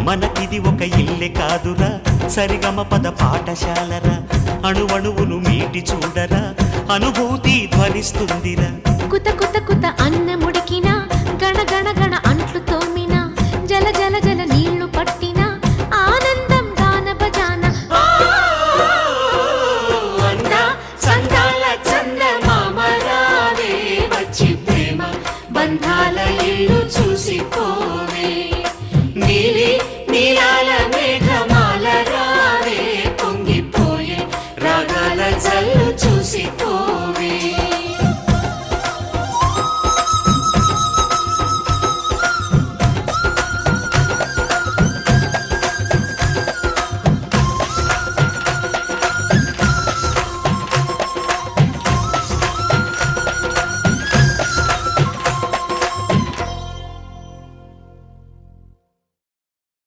మనకిది ఒక ఇల్లే కాదురా సరిగమ పద పాఠశాలరా అణువణువును మీటి చూడరా అనుభూతి ధ్వనిస్తుందిరా కుత కుత కుత అన్న ముడికినా గణ గణ గణ అంట్లు తోమినా జల జల జల నీ